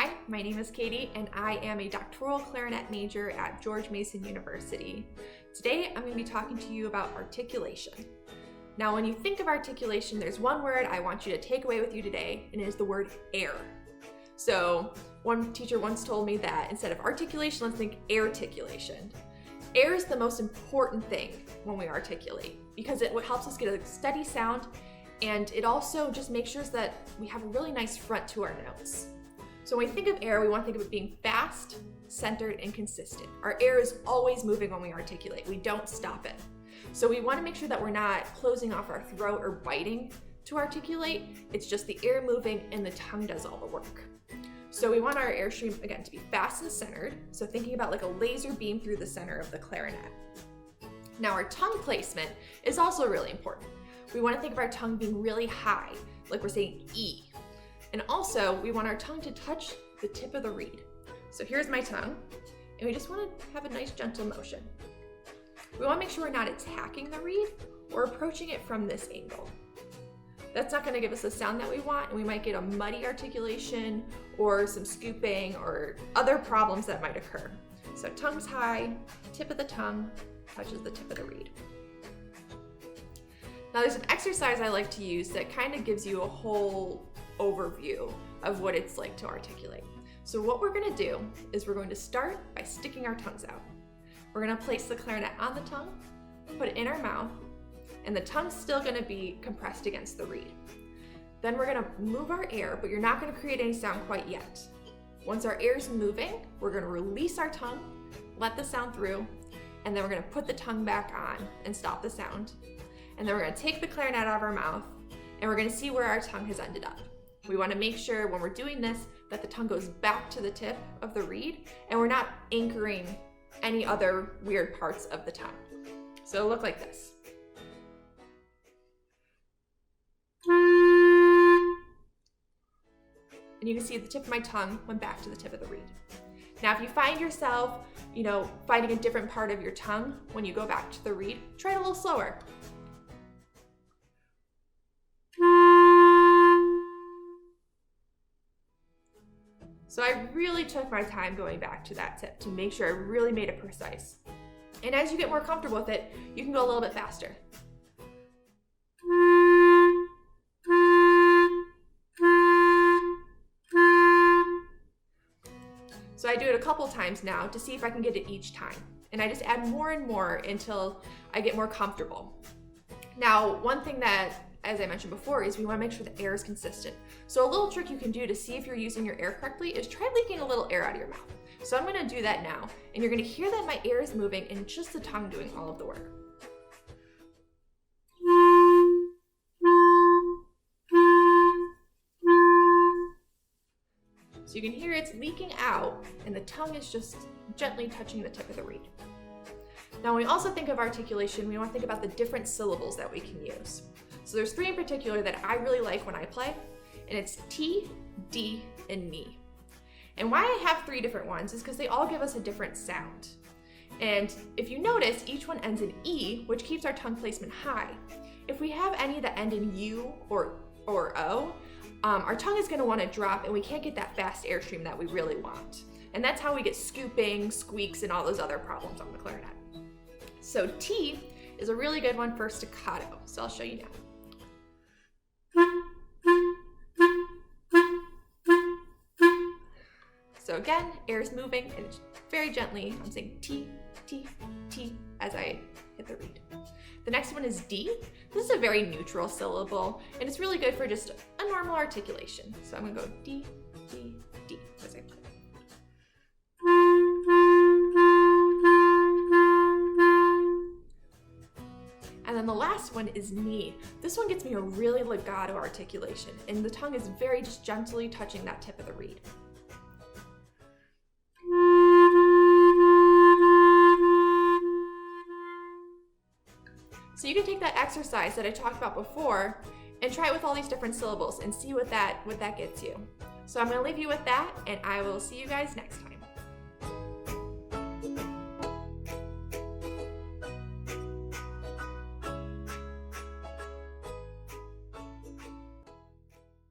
Hi, my name is Katie and I am a doctoral clarinet major at George Mason University. Today I'm going to be talking to you about articulation. Now when you think of articulation, there's one word I want you to take away with you today, and it is the word air. So one teacher once told me that instead of articulation, let's think articulation. Air is the most important thing when we articulate because it helps us get a steady sound, and it also just makes sure that we have a really nice front to our notes. So when we think of air, we want to think of it being fast, centered, and consistent. Our air is always moving when we articulate. We don't stop it. So we want to make sure that we're not closing off our throat or biting to articulate. It's just the air moving and the tongue does all the work. So we want our airstream, again, to be fast and centered. So thinking about like a laser beam through the center of the clarinet. Now our tongue placement is also really important. We want to think of our tongue being really high, like we're saying E. And also, we want our tongue to touch the tip of the reed. So here's my tongue, and we just want to have a nice gentle motion. We want to make sure we're not attacking the reed or approaching it from this angle. That's not going to give us the sound that we want, and we might get a muddy articulation or some scooping or other problems that might occur. So tongue's high, tip of the tongue touches the tip of the reed. Now there's an exercise I like to use that kind of gives you a whole overview of what it's like to articulate. So what we're going to do is we're going to start by sticking our tongues out. We're going to place the clarinet on the tongue, put it in our mouth, and the tongue's still going to be compressed against the reed. Then we're going to move our air, but you're not going to create any sound quite yet. Once our air's moving, we're going to release our tongue, let the sound through, and then we're going to put the tongue back on and stop the sound. And then we're going to take the clarinet out of our mouth, and we're going to see where our tongue has ended up. We want to make sure when we're doing this that the tongue goes back to the tip of the reed and we're not anchoring any other weird parts of the tongue. So it'll look like this. And you can see the tip of my tongue went back to the tip of the reed. Now if you find yourself, finding a different part of your tongue when you go back to the reed, try it a little slower. So I really took my time going back to that tip to make sure I really made it precise. And as you get more comfortable with it, you can go a little bit faster. So I do it a couple times now to see if I can get it each time. And I just add more and more until I get more comfortable. Now, one thing that, as I mentioned before, is we want to make sure the air is consistent. So a little trick you can do to see if you're using your air correctly is try leaking a little air out of your mouth. So I'm going to do that now, and you're going to hear that my air is moving and just the tongue doing all of the work. So you can hear it's leaking out, and the tongue is just gently touching the tip of the reed. Now when we also think of articulation, we want to think about the different syllables that we can use. So there's three in particular that I really like when I play, and it's T, D, and me. And why I have three different ones is because they all give us a different sound. And if you notice, each one ends in E, which keeps our tongue placement high. If we have any that end in U or O, our tongue is going to want to drop, and we can't get that fast airstream that we really want. And that's how we get scooping, squeaks, and all those other problems on the clarinet. So T is a really good one for staccato, so I'll show you now. So again, air is moving, and it's very gently, I'm saying T, T, T as I hit the reed. The next one is D. This is a very neutral syllable, and it's really good for just a normal articulation. So I'm gonna go D, D, D as I play. And then the last one is knee. This one gets me a really legato articulation, and the tongue is very just gently touching that tip of the reed. So you can take that exercise that I talked about before and try it with all these different syllables and see what that gets you. So I'm going to leave you with that, and I will see you guys next time.